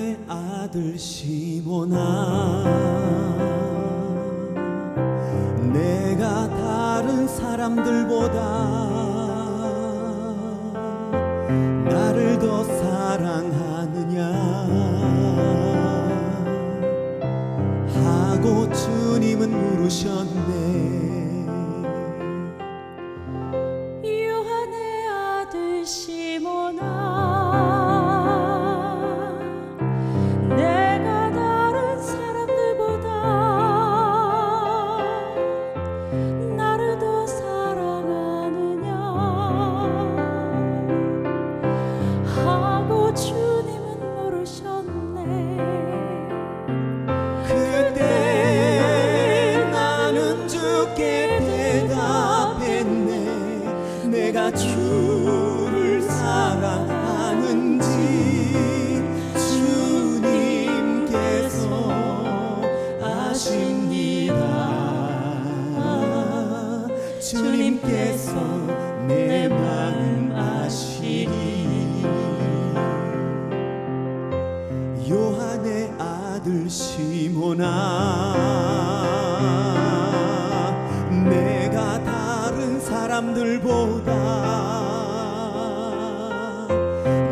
요한의 아들 시몬아, 내가 다른 사람들보다 나를 더 사랑하느냐 하고 주님은 물으셨네. 요한의 아들 시몬아, 내가 다른 사람들보다 나를 더 사랑하느냐 하고 주님은 물으셨네. 그때 나는 주께 대답했네. 내가 주를 사랑하는지 주님께서 아십니다. 주님께서 내 마음 아시리. 요한의 아들 시몬아, 내가 다른 사람들보다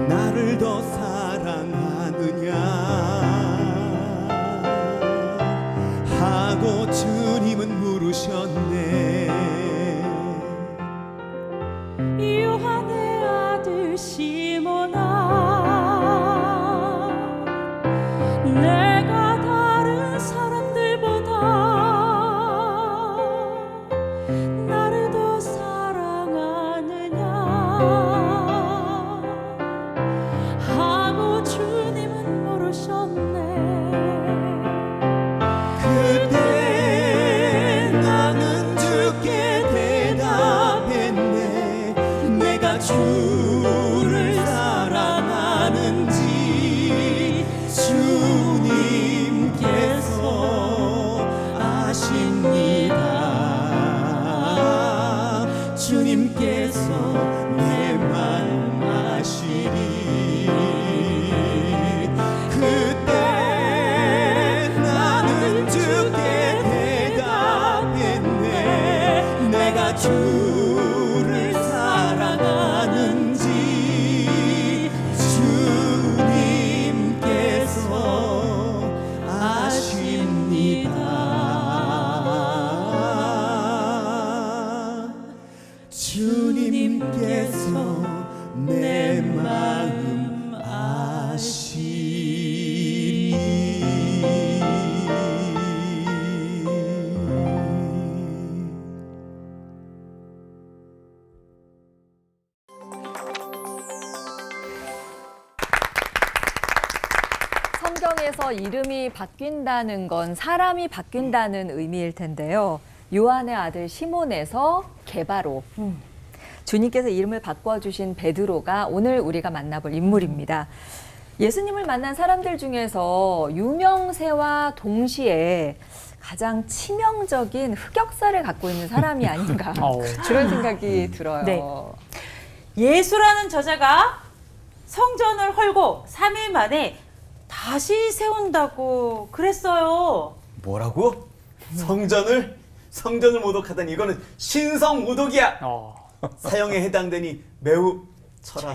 나를 더 사랑하느냐 하고 주님은 물으셨네. 요한의 아들 시몬아, 내가 다른 사람들보다 나를 더 사랑하느냐 하고 주님은 물으셨네. 그때 나는 주께 대답했네. 내가 주를 사랑하는지 주님께서 아십니다. 주님께서 내 마음 아시리. 그때 나는 주께 대답했네. 내가 주를 사랑하는지 주님께서 아십니다. 주님께서 내 마음 아시리. 성경에서 이름이 바뀐다는 건 사람이 바뀐다는 의미일 텐데요. 요한의 아들 시몬에서 게바로. 주님께서 이름을 바꿔주신 베드로가 오늘 우리가 만나볼 인물입니다. 예수님을 만난 사람들 중에서 유명세와 동시에 가장 치명적인 흑역사를 갖고 있는 사람이 아닌가 그런 생각이 들어요. 네. 예수라는 저자가 성전을 헐고 3일 만에 다시 세운다고 그랬어요. 뭐라고? 성전을 모독하다니 이거는 신성 모독이야. 사형에 해당되니 매우 쳐라.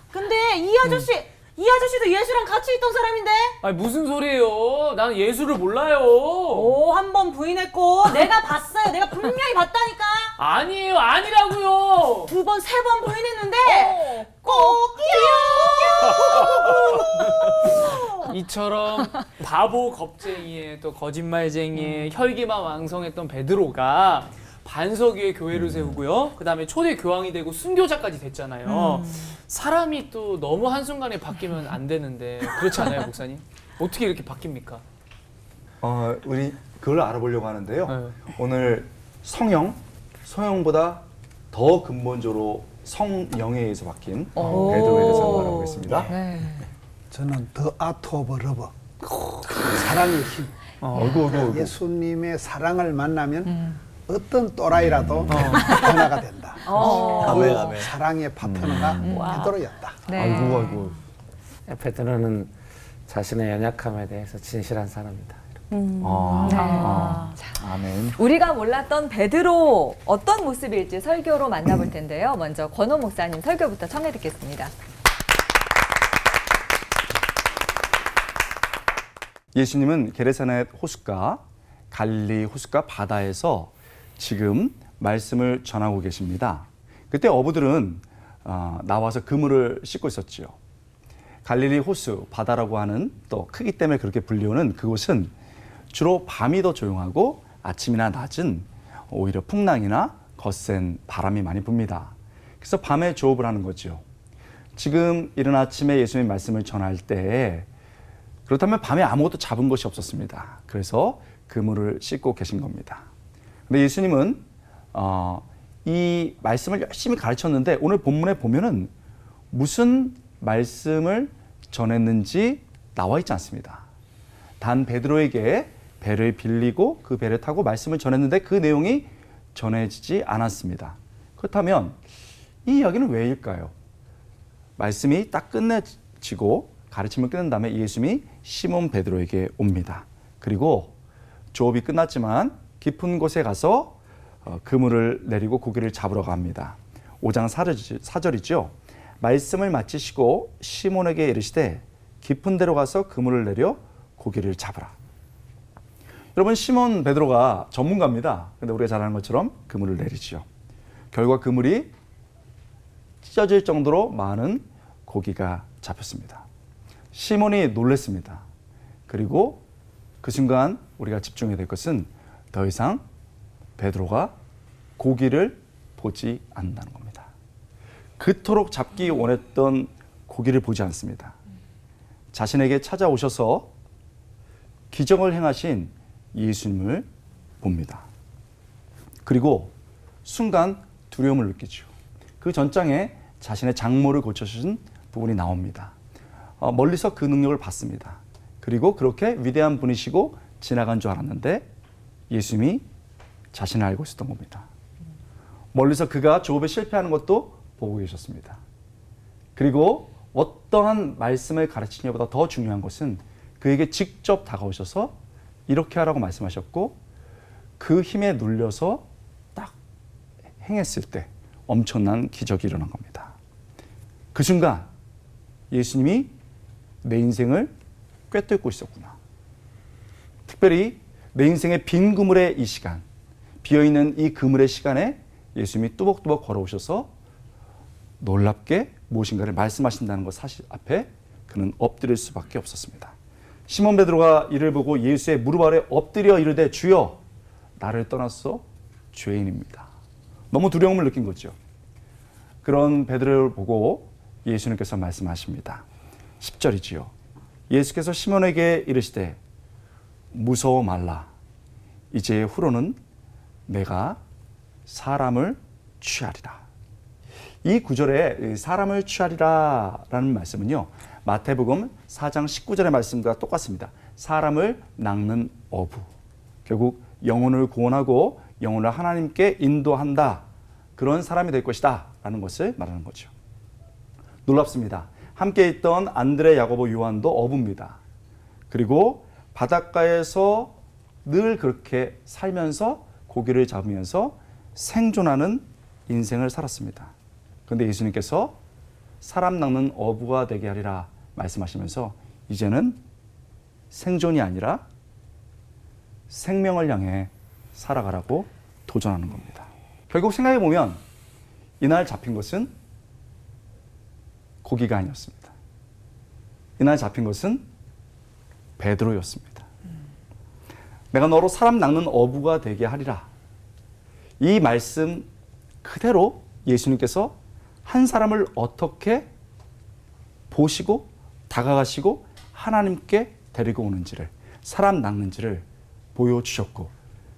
근데 이 아저씨도 예수랑 같이 있던 사람인데? 아니 무슨 소리예요? 나는 예수를 몰라요. 오, 한 번 부인했고 내가 봤어요. 내가 분명히 봤다니까. 아니에요, 아니라고요. 2번, 3번 부인했는데 꼭이요. 이처럼 바보 겁쟁이에 또 거짓말쟁이에 혈기만 왕성했던 베드로가 반석 위에 교회를 세우고요. 그 다음에 초대 교황이 되고 순교자까지 됐잖아요. 사람이 또 너무 한순간에 바뀌면 안 되는데 그렇지 않아요, 목사님? 어떻게 이렇게 바뀝니까? 우리 그걸 알아보려고 하는데요. 네. 오늘 성형보다 더 근본적으로 성령에 의해서 바뀐 베드로에 대해서 한번 알아보겠습니다. 네. 저는 더 아트 오브 러브, 사랑의 힘. 예수님의 사랑을 만나면 어떤 또라이라도 파트너가 된다. 아멘, 아멘. 사랑의 파트너가 베드로였다. 네. 아이고. 베드로는 자신의 연약함에 대해서 진실한 사람이다. 아멘. 우리가 몰랐던 베드로 어떤 모습일지 설교로 만나볼 텐데요. 먼저 권호 목사님 설교부터 청해 듣겠습니다. 예수님은 게네사렛 호숫가, 갈릴리 호숫가 바다에서 지금 말씀을 전하고 계십니다. 그때 어부들은 나와서 그물을 씻고 있었지요. 갈릴리 호수, 바다라고 하는 또 크기 때문에 그렇게 불리우는 그곳은 주로 밤이 더 조용하고 아침이나 낮은 오히려 풍랑이나 거센 바람이 많이 붑니다. 그래서 밤에 조업을 하는 거죠. 지금 이른 아침에 예수님의 말씀을 전할 때 그렇다면 밤에 아무것도 잡은 것이 없었습니다. 그래서 그물을 씻고 계신 겁니다. 근데 예수님은 이 말씀을 열심히 가르쳤는데 오늘 본문에 보면은 무슨 말씀을 전했는지 나와 있지 않습니다. 단 베드로에게 배를 빌리고 그 배를 타고 말씀을 전했는데 그 내용이 전해지지 않았습니다. 그렇다면 이 이야기는 왜일까요? 말씀이 딱 끝내지고 가르침을 끝낸 다음에 예수님이 시몬 베드로에게 옵니다. 그리고 조업이 끝났지만 깊은 곳에 가서 그물을 내리고 고기를 잡으러 갑니다. 5장 4절이죠. 말씀을 마치시고 시몬에게 이르시되 깊은 데로 가서 그물을 내려 고기를 잡으라. 여러분, 시몬 베드로가 전문가입니다. 근데 우리가 잘 아는 것처럼 그물을 내리죠. 결과 그물이 찢어질 정도로 많은 고기가 잡혔습니다. 시몬이 놀랐습니다. 그리고 그 순간 우리가 집중해야 될 것은 더 이상 베드로가 고기를 보지 않는다는 겁니다. 그토록 잡기 원했던 고기를 보지 않습니다. 자신에게 찾아오셔서 기적을 행하신 예수님을 봅니다. 그리고 순간 두려움을 느끼죠. 그 전장에 자신의 장모를 고쳐주신 부분이 나옵니다. 멀리서 그 능력을 봤습니다. 그리고 그렇게 위대한 분이시고 지나간 줄 알았는데 예수님이 자신을 알고 있었던 겁니다. 멀리서 그가 조업에 실패하는 것도 보고 계셨습니다. 그리고 어떠한 말씀을 가르치냐보다 더 중요한 것은 그에게 직접 다가오셔서 이렇게 하라고 말씀하셨고 그 힘에 눌려서 딱 행했을 때 엄청난 기적이 일어난 겁니다. 그 순간 예수님이 내 인생을 꿰뚫고 있었구나. 특별히 내 인생의 빈 그물의 이 시간, 비어있는 이 그물의 시간에 예수님이 뚜벅뚜벅 걸어오셔서 놀랍게 무엇인가를 말씀하신다는 것 사실 앞에 그는 엎드릴 수밖에 없었습니다. 시몬 베드로가 이를 보고 예수의 무릎 아래 엎드려 이르되 주여 나를 떠났어 죄인입니다. 너무 두려움을 느낀 거죠. 그런 베드로를 보고 예수님께서 말씀하십니다. 10절이지요. 예수께서 시몬에게 이르시되 무서워 말라. 이제 후로는 내가 사람을 취하리라. 이 구절에 사람을 취하리라 라는 말씀은요, 마태복음 4장 19절의 말씀과 똑같습니다. 사람을 낚는 어부. 결국 영혼을 구원하고 영혼을 하나님께 인도한다. 그런 사람이 될 것이다 라는 것을 말하는 거죠. 놀랍습니다. 함께 있던 안드레, 야고보, 요한도 어부입니다. 그리고 바닷가에서 늘 그렇게 살면서 고기를 잡으면서 생존하는 인생을 살았습니다. 그런데 예수님께서 사람 낚는 어부가 되게 하리라 말씀하시면서 이제는 생존이 아니라 생명을 향해 살아가라고 도전하는 겁니다. 결국 생각해 보면 이날 잡힌 것은 고기가 아니었습니다. 이날 잡힌 것은 베드로였습니다. 내가 너로 사람 낚는 어부가 되게 하리라. 이 말씀 그대로 예수님께서 한 사람을 어떻게 보시고 다가가시고 하나님께 데리고 오는지를, 사람 낚는지를 보여주셨고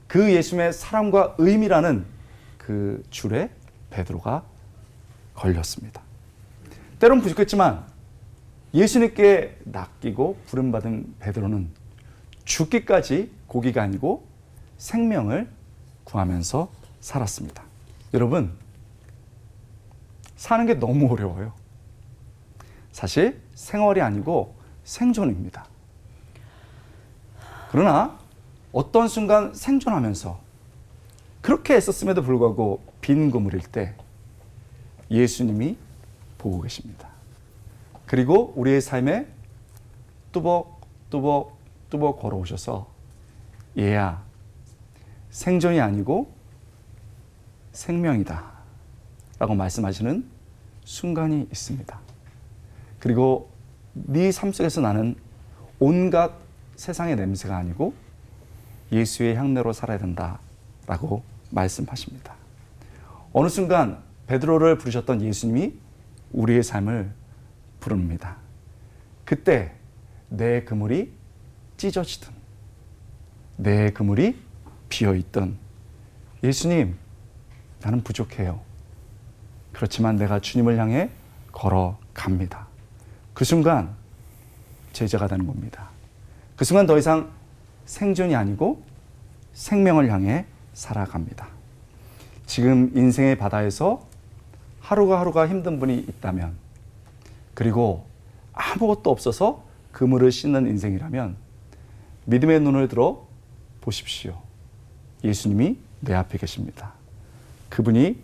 그 예수님의 사랑과 의미라는 그 줄에 베드로가 걸렸습니다. 때론 부족했지만 예수님께 낚이고 부름받은 베드로는 죽기까지 고기가 아니고 생명을 구하면서 살았습니다. 여러분, 사는 게 너무 어려워요. 사실 생활이 아니고 생존입니다. 그러나 어떤 순간 생존하면서 그렇게 애썼음에도 불구하고 빈 그물일 때 예수님이 보고 계십니다. 그리고 우리의 삶에 뚜벅 걸어오셔서 얘야, 생존이 아니고 생명이다 라고 말씀하시는 순간이 있습니다. 그리고 네 삶 속에서 나는 온갖 세상의 냄새가 아니고 예수의 향내로 살아야 된다라고 말씀하십니다. 어느 순간 베드로를 부르셨던 예수님이 우리의 삶을 부릅니다. 그때 내 그물이 찢어지든 내 그물이 비어있든 예수님, 나는 부족해요. 그렇지만 내가 주님을 향해 걸어갑니다. 그 순간 제자가 되는 겁니다. 그 순간 더 이상 생존이 아니고 생명을 향해 살아갑니다. 지금 인생의 바다에서 하루가 힘든 분이 있다면, 그리고 아무것도 없어서 그물을 씻는 인생이라면 믿음의 눈을 들어 보십시오. 예수님이 내 앞에 계십니다. 그분이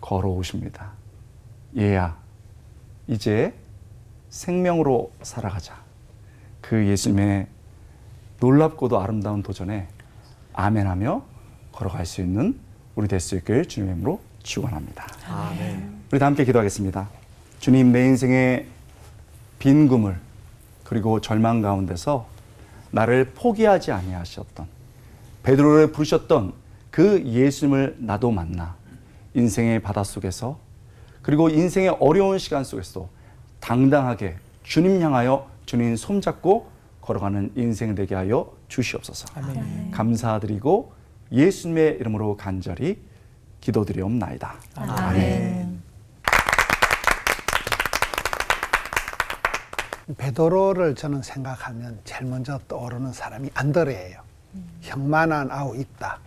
걸어오십니다. 얘야, 이제 생명으로 살아가자. 그 예수님의 놀랍고도 아름다운 도전에 아멘하며 걸어갈 수 있는 우리 될 수 있길 주님의 이름으로 축원합니다. 아멘. 우리 다 함께 기도하겠습니다. 주님, 내 인생의 빈 그물 그리고 절망 가운데서 나를 포기하지 아니하셨던, 베드로를 부르셨던 그 예수님을 나도 만나 인생의 바닷속에서, 그리고 인생의 어려운 시간 속에서도 당당하게 주님 향하여 주님 손잡고 걸어가는 인생 되게 하여 주시옵소서. 아멘. 감사드리고 예수님의 이름으로 간절히 기도드리옵나이다. 아멘. 베드로를 저는 생각하면 제일 먼저 떠오르는 사람이 안드레예요. 형만한 아우 있다.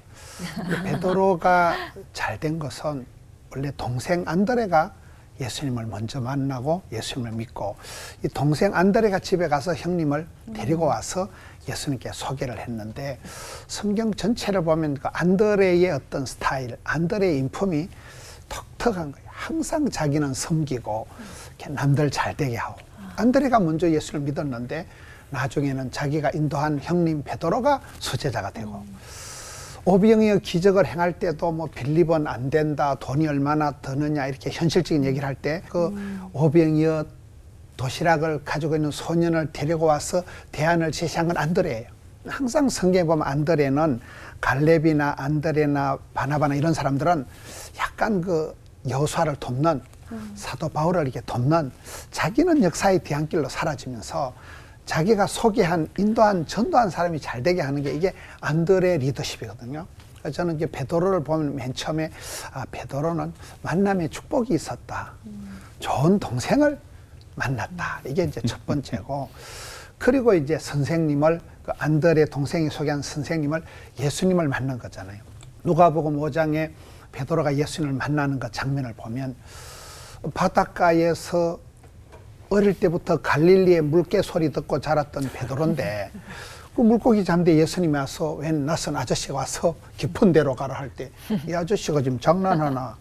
베드로가 잘된 것은 원래 동생 안드레가 예수님을 먼저 만나고 예수님을 믿고, 이 동생 안드레가 집에 가서 형님을 데리고 와서 예수님께 소개를 했는데, 성경 전체를 보면 그 안드레의 어떤 스타일, 안드레의 인품이 독특한 거예요. 항상 자기는 섬기고 이렇게 남들 잘 되게 하고. 안드레가 먼저 예수를 믿었는데 나중에는 자기가 인도한 형님 베드로가 수제자가 되고, 오병이어 기적을 행할 때도 뭐 빌립은 안 된다, 돈이 얼마나 드느냐 이렇게 현실적인 얘기를 할 때 그 오병이어 도시락을 가지고 있는 소년을 데리고 와서 대안을 제시한 건 안드레예요. 항상 성경에 보면 안드레는, 갈렙이나 안드레나 바나바나 이런 사람들은 약간 그 여호수아를 돕는, 사도 바울을 이렇게 돕는, 자기는 역사의 뒤안길로 사라지면서 자기가 소개한, 인도한, 전도한 사람이 잘 되게 하는 게 이게 안드레 리더십이거든요. 그래서 저는 이제 베드로를 보면 맨 처음에 베드로는 만남의 축복이 있었다. 좋은 동생을 만났다. 이게 이제 첫 번째고, 그리고 이제 선생님을, 그 안드레 동생이 소개한 선생님을, 예수님을 만난 거잖아요. 누가복음 5장에 베드로가 예수님을 만나는 그 장면을 보면 바닷가에서 어릴 때부터 갈릴리의 물개 소리 듣고 자랐던 베드로인데, 그 물고기 잠대 예수님이 와서 웬 낯선 아저씨가 와서 깊은 데로 가라 할 때, 이 아저씨가 지금 장난하나,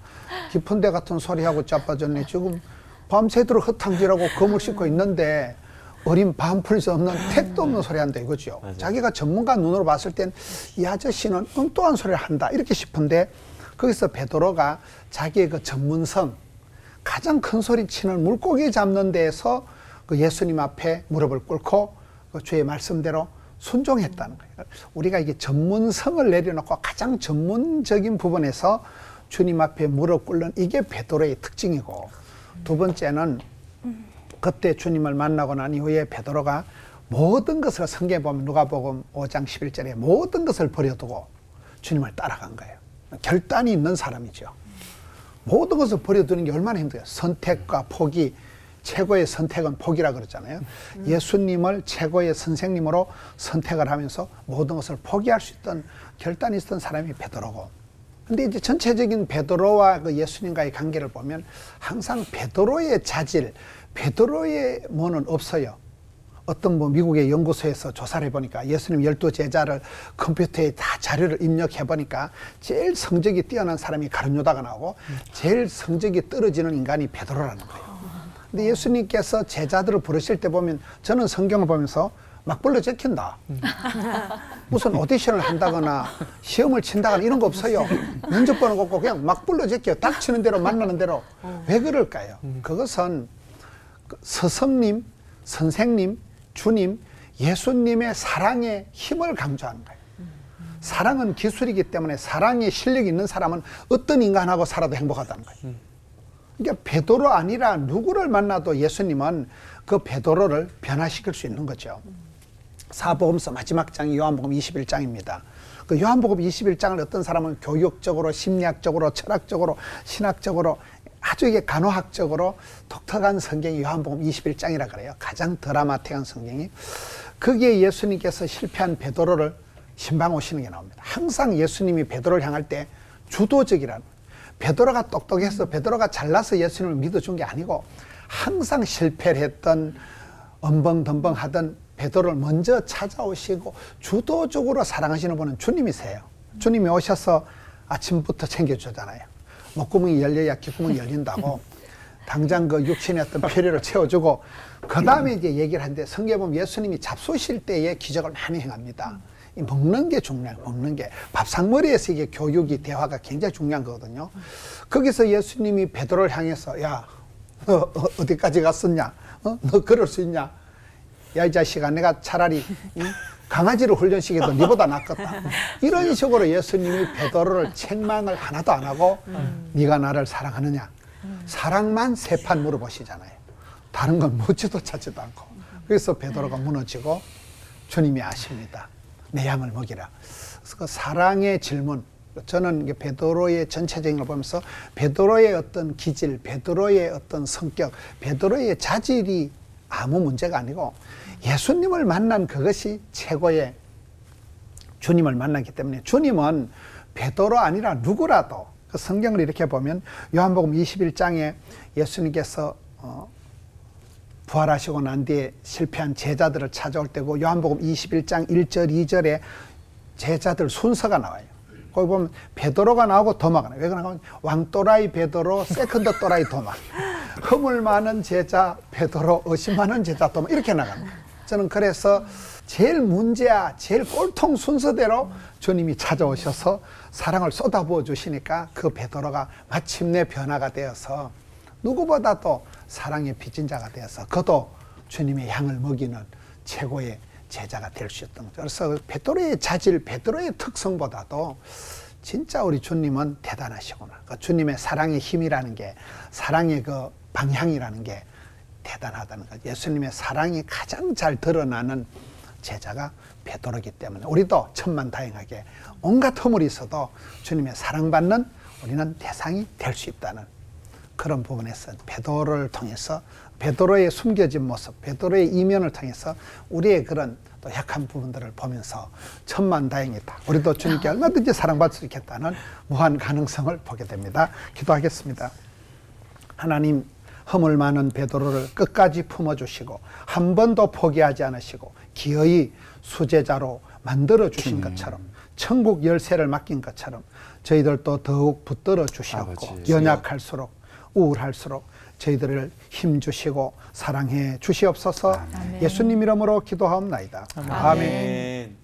깊은 데 같은 소리하고 자빠졌네. 지금 밤새도록 흙탕질하고 거물 씻고 있는데 어린 밤풀 수 없는 택도 없는 소리 한다 이거죠. 자기가 전문가 눈으로 봤을 땐 이 아저씨는 엉뚱한 소리를 한다 이렇게 싶은데, 거기서 베드로가 자기의 그 전문성, 가장 큰 소리 치는 물고기 잡는 데에서 그 예수님 앞에 무릎을 꿇고 그 주의 말씀대로 순종했다는 거예요. 우리가 이게 전문성을 내려놓고 가장 전문적인 부분에서 주님 앞에 무릎 꿇는, 이게 베드로의 특징이고, 두 번째는 그때 주님을 만나고 난 이후에 베드로가 모든 것을, 성경에 보면 누가복음 5장 11절에 모든 것을 버려두고 주님을 따라간 거예요. 결단이 있는 사람이죠. 모든 것을 버려두는 게 얼마나 힘들어요. 선택과 포기, 최고의 선택은 포기라 그러잖아요. 예수님을 최고의 선생님으로 선택을 하면서 모든 것을 포기할 수 있던, 결단이 있었던 사람이 베드로고, 근데 이제 전체적인 베드로와 그 예수님과의 관계를 보면 항상 베드로의 자질, 베드로의 뭐는 없어요. 어떤 뭐 미국의 연구소에서 조사를 해보니까 예수님 12제자를 컴퓨터에 다 자료를 입력해보니까 제일 성적이 뛰어난 사람이 가룟 유다가 나오고 제일 성적이 떨어지는 인간이 베드로라는 거예요. 근데 예수님께서 제자들을 부르실 때 보면 저는 성경을 보면서 막 불러 제킨다. 무슨 오디션을 한다거나 시험을 친다거나 이런 거 없어요. 면접 보는 거 없고 그냥 막 불러 제껴. 닥치는 대로 만나는 대로. 왜 그럴까요? 그것은 스승님, 선생님, 주님, 예수님의 사랑의 힘을 강조하는 거예요. 사랑은 기술이기 때문에 사랑의 실력이 있는 사람은 어떤 인간하고 살아도 행복하다는 거예요. 그러니까 베드로 아니라 누구를 만나도 예수님은 그 베드로를 변화시킬 수 있는 거죠. 사복음서 마지막 장이 요한복음 21장입니다. 그 요한복음 21장을 어떤 사람은 교육적으로, 심리학적으로, 철학적으로, 신학적으로 아주 이게 간호학적으로 독특한 성경이 요한복음 21장이라 그래요. 가장 드라마틱한 성경이. 거기에 예수님께서 실패한 베드로를 신방 오시는 게 나옵니다. 항상 예수님이 베드로를 향할 때 주도적이라는, 베드로가 똑똑해서 베드로가 잘나서 예수님을 믿어준 게 아니고 항상 실패를 했던 엄벙덤벙 하던 베드로를 먼저 찾아오시고 주도적으로 사랑하시는 분은 주님이세요. 주님이 오셔서 아침부터 챙겨주잖아요. 목구멍이 열려야 귓구멍이 열린다고 당장 그 육신의 어떤 필요를 채워주고 그 다음에 이제 얘기를 하는데 성경에 보면 예수님이 잡수실 때에 기적을 많이 행합니다. 이 먹는 게 중요해요. 먹는 게 밥상머리에서 이게 교육이 대화가 굉장히 중요한 거거든요. 거기서 예수님이 베드로를 향해서 야, 너 어디까지 갔었냐? 너 그럴 수 있냐? 야, 이 자식아, 내가 차라리 강아지를 훈련시켜도 니보다 낫겠다. 이런 식으로 예수님이 베드로를 책망을 하나도 안 하고 네가 나를 사랑하느냐? 사랑만 세 판 물어보시잖아요. 다른 건 묻지도 찾지도 않고. 그래서 베드로가 무너지고 주님이 아십니다. 내 양을 먹이라. 그래서 그 사랑의 질문, 저는 베드로의 전체적인 걸 보면서 베드로의 어떤 기질, 베드로의 어떤 성격, 베드로의 자질이 아무 문제가 아니고 예수님을 만난 그것이 최고의 주님을 만났기 때문에 주님은 베드로 아니라 누구라도 그 성경을 이렇게 보면 요한복음 21장에 예수님께서 부활하시고 난 뒤에 실패한 제자들을 찾아올 때고 요한복음 21장 1절 2절에 제자들 순서가 나와요. 거기 보면 베드로가 나오고 도마가 나와요. 왜 그러냐면 왕또라이 베드로, 세컨드 또라이 도마. 허물 많은 제자 베드로, 의심 많은 제자 도마 이렇게 나갑니다. 저는 그래서 제일 문제야, 제일 꼴통 순서대로 주님이 찾아오셔서 사랑을 쏟아부어 주시니까 그 베드로가 마침내 변화가 되어서 누구보다도 사랑의 빚진 자가 되어서 그도 주님의 양을 먹이는 최고의 제자가 될 수 있던 거죠. 그래서 베드로의 자질, 베드로의 특성보다도 진짜 우리 주님은 대단하시구나. 그 주님의 사랑의 힘이라는 게, 사랑의 그 방향이라는 게 대단하다는 거죠. 예수님의 사랑이 가장 잘 드러나는 제자가 베드로이기 때문에 우리도 천만다행하게 온갖 허물이 있어도 주님의 사랑받는 우리는 대상이 될 수 있다는 그런 부분에서 베드로를 통해서 베드로의 숨겨진 모습, 베드로의 이면을 통해서 우리의 그런 또 약한 부분들을 보면서 천만다행이다. 우리도 주님께 얼마든지 사랑받을 수 있겠다는 무한 가능성을 보게 됩니다. 기도하겠습니다. 하나님, 허물 많은 베드로를 끝까지 품어주시고 한 번도 포기하지 않으시고 기어이 수제자로 만들어 주신 것처럼 천국 열쇠를 맡긴 것처럼 저희들도 더욱 붙들어 주시옵고 연약할수록 우울할수록 저희들을 힘주시고 사랑해 주시옵소서. 아멘. 예수님 이름으로 기도하옵나이다. 아멘. 아멘.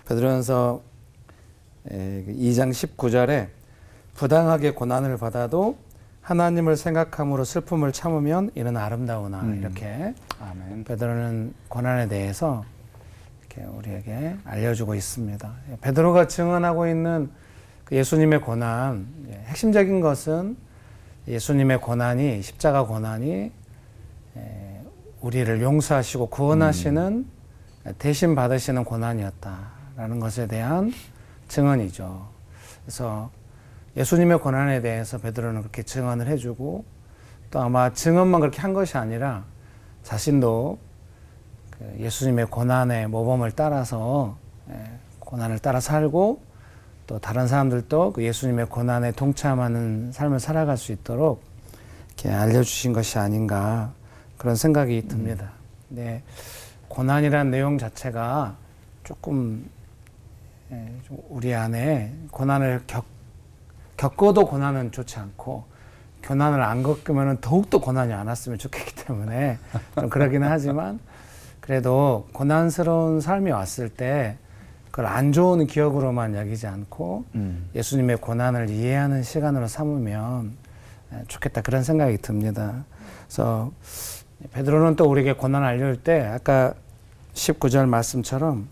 베드로전서 2장 19절에 부당하게 고난을 받아도 하나님을 생각함으로 슬픔을 참으면 이는 아름다우나 이렇게 아멘. 베드로는 고난에 대해서 이렇게 우리에게 알려주고 있습니다. 베드로가 증언하고 있는 예수님의 고난, 핵심적인 것은 예수님의 고난이, 십자가 고난이 우리를 용서하시고 구원하시는 대신 받으시는 고난이었다라는 것에 대한 증언이죠. 그래서 예수님의 고난에 대해서 베드로는 그렇게 증언을 해주고 또 아마 증언만 그렇게 한 것이 아니라 자신도 예수님의 고난의 모범을 따라서 고난을 따라 살고 또 다른 사람들도 그 예수님의 고난에 동참하는 삶을 살아갈 수 있도록 이렇게 알려주신 것이 아닌가 그런 생각이 듭니다. 네, 고난이라는 내용 자체가 조금 좀 우리 안에 고난을 겪어도 고난은 좋지 않고 고난을 안 겪으면 더욱더 고난이 안 왔으면 좋겠기 때문에 좀 그러기는 하지만 그래도 고난스러운 삶이 왔을 때 그걸 안 좋은 기억으로만 여기지 않고 예수님의 고난을 이해하는 시간으로 삼으면 좋겠다 그런 생각이 듭니다. 그래서 베드로는 또 우리에게 고난을 알려줄 때 아까 19절 말씀처럼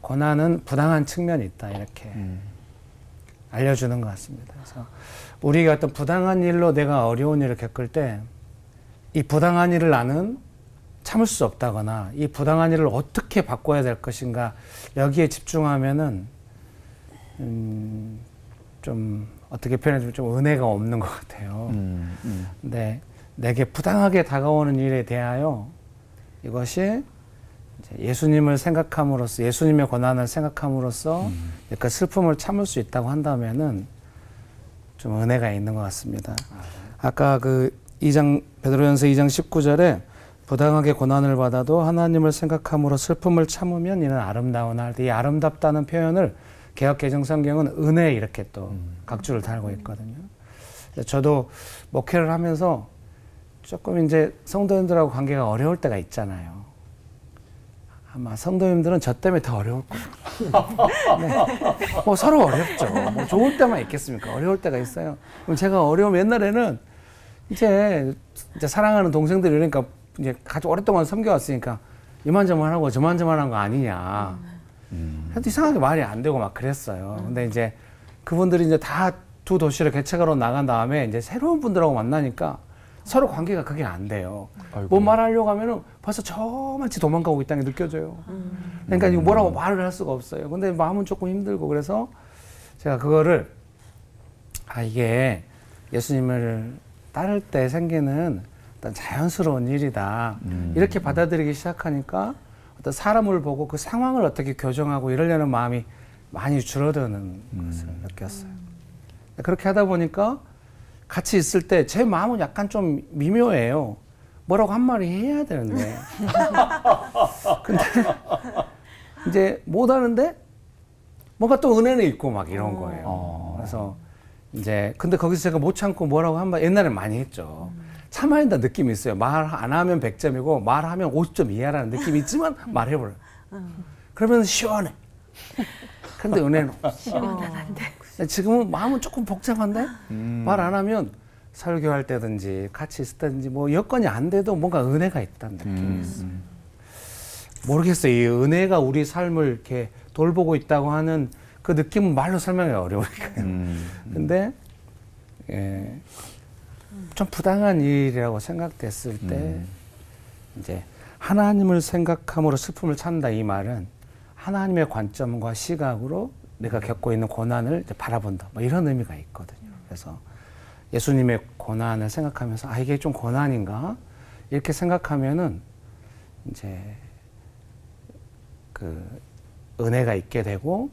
고난은 부당한 측면이 있다 이렇게 알려주는 것 같습니다. 그래서 우리가 어떤 부당한 일로 내가 어려운 일을 겪을 때 이 부당한 일을 나는 참을 수 없다거나 이 부당한 일을 어떻게 바꿔야 될 것인가 여기에 집중하면은 좀 어떻게 표현하면 좀 은혜가 없는 것 같아요. 근데 내게 부당하게 다가오는 일에 대하여 이것이 이제 예수님을 생각함으로써 예수님의 고난을 생각함으로써 그 슬픔을 참을 수 있다고 한다면은 좀 은혜가 있는 것 같습니다. 아까 그 베드로전서 2장 19절에 부당하게 고난을 받아도 하나님을 생각함으로 슬픔을 참으면 이는 아름다우나 할 때 이 아름답다는 표현을 개역 개정 성경은 은혜 이렇게 또 각주를 달고 있거든요. 저도 목회를 하면서 조금 이제 성도님들하고 관계가 어려울 때가 있잖아요. 아마 성도님들은 저 때문에 더 어려울 거예요. 네. 뭐 서로 어렵죠. 뭐 좋을 때만 있겠습니까? 어려울 때가 있어요. 그럼 제가 어려우면 옛날에는 이제 사랑하는 동생들이 이러니까 이제 같이 오랫동안 섬겨왔으니까 이만저만하고 저만저만한 거 아니냐. 그래도 이상하게 말이 안 되고 막 그랬어요. 근데 이제 그분들이 이제 다 두 도시를 개척하러 나간 다음에 이제 새로운 분들하고 만나니까 서로 관계가 그게 안 돼요. 뭐 말하려고 하면은 벌써 저만치 도망가고 있다는 게 느껴져요. 그러니까 이거 뭐라고 말을 할 수가 없어요. 근데 마음은 조금 힘들고 그래서 제가 그거를 이게 예수님을 따를 때 생기는 어떤 자연스러운 일이다. 이렇게 받아들이기 시작하니까 어떤 사람을 보고 그 상황을 어떻게 교정하고 이러려는 마음이 많이 줄어드는 것을 느꼈어요. 그렇게 하다 보니까 같이 있을 때 제 마음은 약간 좀 미묘해요. 뭐라고 한마디 해야 되는데. 근데 이제 못 하는데 뭔가 또 은혜는 있고 막 이런 거예요. 그래서 이제 근데 거기서 제가 못 참고 뭐라고 한마디 옛날에 많이 했죠. 참아야 된다는 느낌이 있어요. 말 안 하면 100점이고 말하면 50점 이하라는 느낌이 있지만 말해버려요. 그러면 시원해. 근데 은혜는 시원한데. 지금은 마음은 조금 복잡한데 말 안 하면 설교할 때든지 같이 있을 때든지 뭐 여건이 안 돼도 뭔가 은혜가 있다는 느낌이 있어요. 모르겠어요. 이 은혜가 우리 삶을 이렇게 돌보고 있다고 하는 그 느낌은 말로 설명하기 어려우니까요. 근데 좀 부당한 일이라고 생각됐을 때 이제 하나님을 생각함으로 슬픔을 참는다 이 말은 하나님의 관점과 시각으로 내가 겪고 있는 고난을 이제 바라본다. 뭐 이런 의미가 있거든요. 그래서 예수님의 고난을 생각하면서 이게 좀 고난인가? 이렇게 생각하면은 이제 그 은혜가 있게 되고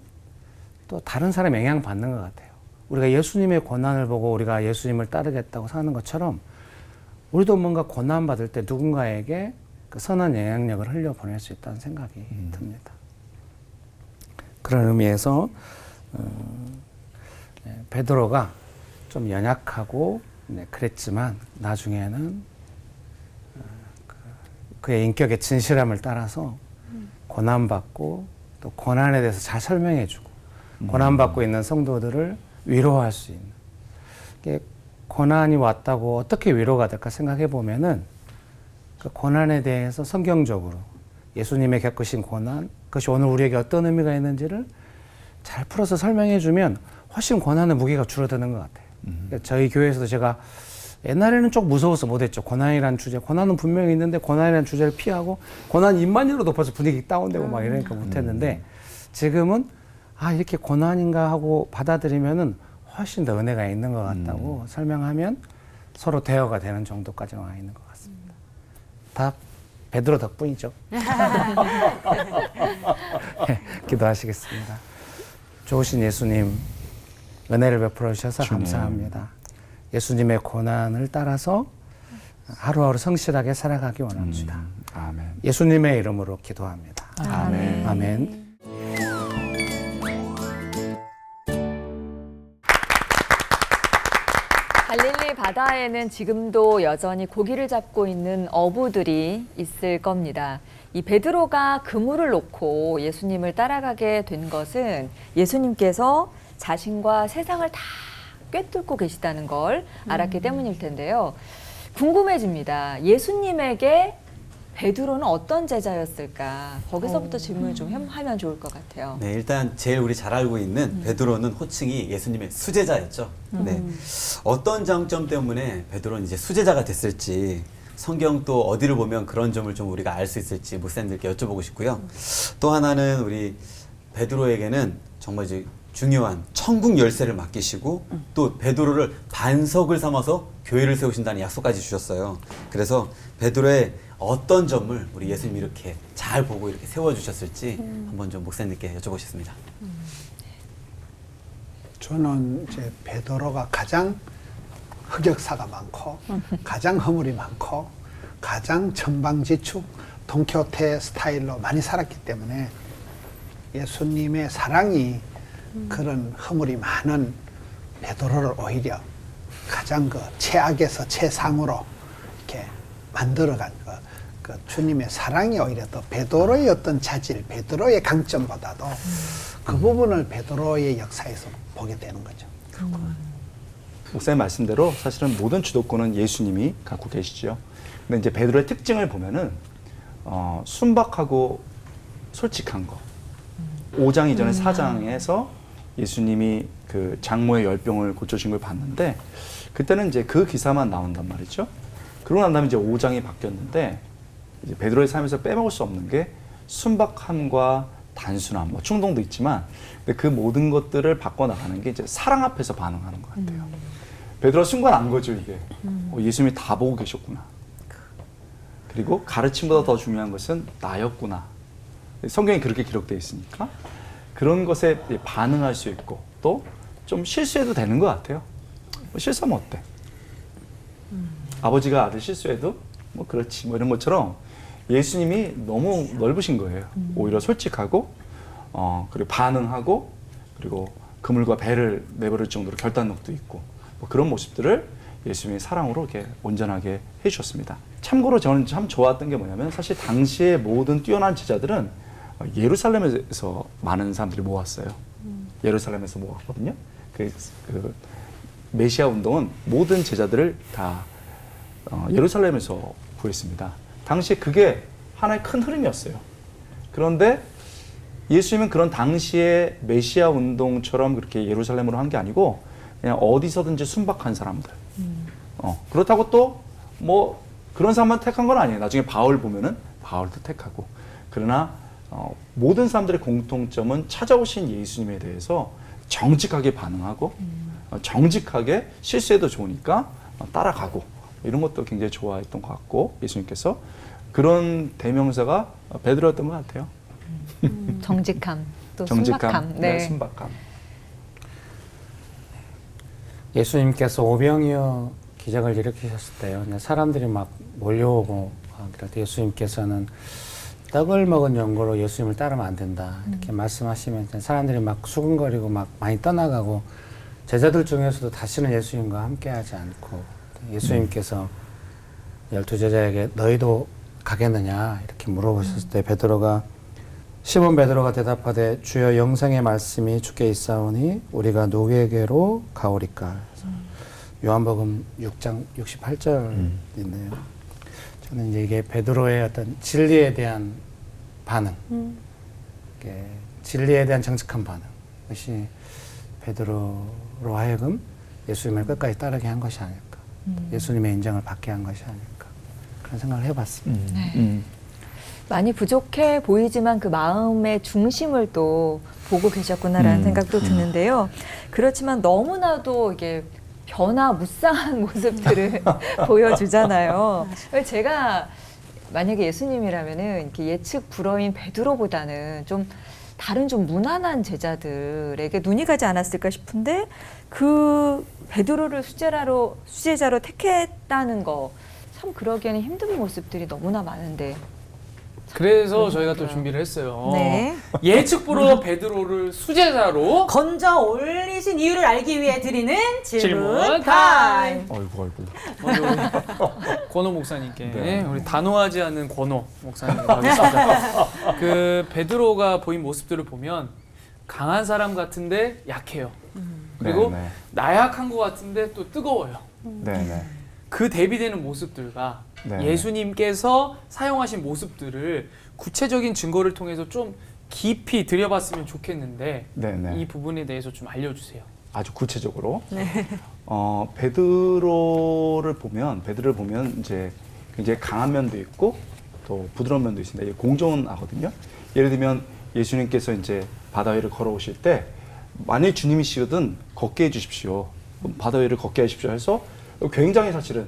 또 다른 사람에 영향 받는 것 같아요. 우리가 예수님의 고난을 보고 우리가 예수님을 따르겠다고 사는 것처럼 우리도 뭔가 고난 받을 때 누군가에게 그 선한 영향력을 흘려보낼 수 있다는 생각이 듭니다. 그런 의미에서 베드로가 좀 연약하고 그랬지만 나중에는 그의 인격의 진실함을 따라서 고난받고 또 고난에 대해서 잘 설명해주고 고난받고 있는 성도들을 위로할 수 있는 이게 고난이 왔다고 어떻게 위로가 될까 생각해 보면은 그 고난에 대해서 성경적으로 예수님의 겪으신 고난 그것이 오늘 우리에게 어떤 의미가 있는지를 잘 풀어서 설명해 주면 훨씬 고난의 무게가 줄어드는 것 같아요. 그러니까 저희 교회에서도 제가 옛날에는 좀 무서워서 못했죠. 고난이라는 주제, 고난은 분명히 있는데 고난이라는 주제를 피하고 고난 입만으로도 벌써 분위기 다운되고 막 이러니까 못했는데 지금은 이렇게 고난인가 하고 받아들이면은 훨씬 더 은혜가 있는 것 같다고 설명하면 서로 대화가 되는 정도까지 와 있는 것 같습니다. 다 베드로 덕분이죠. 기도하시겠습니다. 좋으신 예수님 은혜를 베풀어 주셔서 주님. 감사합니다. 예수님의 고난을 따라서 하루하루 성실하게 살아가기 원합니다. 아멘. 예수님의 이름으로 기도합니다. 아멘. 아멘. 갈릴리 바다에는 지금도 여전히 고기를 잡고 있는 어부들이 있을 겁니다. 이 베드로가 그물을 놓고 예수님을 따라가게 된 것은 예수님께서 자신과 세상을 다 꿰뚫고 계시다는 걸 알았기 때문일 텐데요. 궁금해집니다. 예수님에게 베드로는 어떤 제자였을까? 거기서부터 질문을 좀 하면 좋을 것 같아요. 네, 일단 제일 우리 잘 알고 있는 베드로는 호칭이 예수님의 수제자였죠. 네. 어떤 장점 때문에 베드로는 이제 수제자가 됐을지 성경 또 어디를 보면 그런 점을 좀 우리가 알 수 있을지 목사님들께 여쭤보고 싶고요. 또 하나는 우리 베드로에게는 정말 이제 중요한 천국 열쇠를 맡기시고 또 베드로를 반석을 삼아서 교회를 세우신다는 약속까지 주셨어요. 그래서 베드로의 어떤 점을 우리 예수님이 이렇게 잘 보고 이렇게 세워주셨을지 한번 좀 목사님께 여쭤보겠습니다. 저는 이제 베드로가 가장 흑역사가 많고 가장 허물이 많고 가장 천방지축 돈키호테 스타일로 많이 살았기 때문에 예수님의 사랑이 그런 허물이 많은 베드로를 오히려 가장 그 최악에서 최상으로 이렇게 만들어간 그 주님의 사랑이 오히려 더 베드로의 어떤 자질, 베드로의 강점보다도 그 부분을 베드로의 역사에서 보게 되는 거죠. 목사님 말씀대로 사실은 모든 주도권은 예수님이 갖고 계시죠. 근데 이제 베드로의 특징을 보면은 순박하고 솔직한 거. 5장 이전에 4장에서 예수님이 그 장모의 열병을 고쳐주신 걸 봤는데 그때는 이제 그 기사만 나온단 말이죠. 그러고 난 다음에 이제 5장이 바뀌었는데 이제 베드로의 삶에서 빼먹을 수 없는 게 순박함과 단순함, 뭐 충동도 있지만 근데 그 모든 것들을 바꿔나가는 게 이제 사랑 앞에서 반응하는 것 같아요. 베드로가 순간 안 거죠, 이게. 예수님이 다 보고 계셨구나. 그리고 가르침보다 더 중요한 것은 나였구나. 성경에 그렇게 기록되어 있으니까 그런 것에 반응할 수 있고 또 좀 실수해도 되는 것 같아요. 뭐 실수하면 어때? 아버지가 아들 실수해도 뭐 그렇지 뭐 이런 것처럼 예수님이 너무 넓으신 거예요. 오히려 솔직하고 그리고 반응하고 그리고 그물과 배를 내버릴 정도로 결단력도 있고 뭐 그런 모습들을 예수님의 사랑으로 이렇게 온전하게 해주셨습니다. 참고로 저는 참 좋았던 게 뭐냐면 사실 당시에 모든 뛰어난 제자들은 예루살렘에서 많은 사람들이 모았어요. 예루살렘에서 모았거든요. 그 메시아 운동은 모든 제자들을 다 예루살렘에서 구했습니다. 당시에 그게 하나의 큰 흐름이었어요. 그런데 예수님은 그런 당시의 메시아 운동처럼 그렇게 예루살렘으로 한 게 아니고 그냥 어디서든지 순박한 사람들. 그렇다고 또 뭐 그런 사람만 택한 건 아니에요. 나중에 바울 보면은 바울도 택하고. 그러나 모든 사람들의 공통점은 찾아오신 예수님에 대해서 정직하게 반응하고 정직하게 실수해도 좋으니까 따라가고 이런 것도 굉장히 좋아했던 것 같고 예수님께서 그런 대명사가 베드로였던 것 같아요. 정직함, 또 순박함. 네, 순박함. 예수님께서 오병이어 기적을 일으키셨을 때요. 사람들이 막 몰려오고 그럴 때 예수님께서는 떡을 먹은 연고로 예수님을 따르면 안 된다 이렇게 말씀하시면 사람들이 막 수근거리고 막 많이 떠나가고 제자들 중에서도 다시는 예수님과 함께하지 않고 예수님께서 12제자에게 너희도 가겠느냐 이렇게 물어보셨을 때 베드로가 시몬 베드로가 대답하되 주여 영생의 말씀이 주께 있사오니 우리가 누구에게로 가오리까. 요한복음 6장 68절인데요. 저는 이제 이게 베드로의 어떤 진리에 대한 반응, 진리에 대한 정직한 반응, 이것이 베드로로 하여금 예수님을 끝까지 따르게 한 것이 아닐까, 예수님의 인정을 받게 한 것이 아닐까 그런 생각을 해봤습니다. 많이 부족해 보이지만 그 마음의 중심을 또 보고 계셨구나라는 생각도 드는데요. 그렇지만 너무나도 이게 변화무쌍한 모습들을 보여주잖아요. 제가 만약에 예수님이라면은 이렇게 예측 불허인 베드로보다는 좀 다른 좀 무난한 제자들에게 눈이 가지 않았을까 싶은데 그 베드로를 수제자로 택했다는 거 참 그러기에는 힘든 모습들이 너무나 많은데. 그래서 저희가 또 준비를 했어요. 네. 예측부로 베드로를 수제자로 건져 올리신 이유를 알기 위해 드리는 질문 질문 타임. 아이고. 먼저 우리 권호 목사님께 네. 우리 단호하지 않은 권호 목사님 가겠습니다. 그 베드로가 보인 모습들을 보면 강한 사람 같은데 약해요. 그리고 네. 나약한 것 같은데 또 뜨거워요. 네네. 그 대비되는 모습들과 네. 예수님께서 사용하신 모습들을 구체적인 증거를 통해서 좀 깊이 들여봤으면 좋겠는데 네네. 이 부분에 대해서 좀 알려주세요. 아주 구체적으로. 베드로를 보면 이제 굉장히 강한 면도 있고 또 부드러운 면도 있습니다. 이게 공존하거든요. 예를 들면 예수님께서 이제 바다 위를 걸어오실 때 만일 주님이시거든 걷게 해주십시오. 바다 위를 걷게 하십시오 해서 굉장히 사실은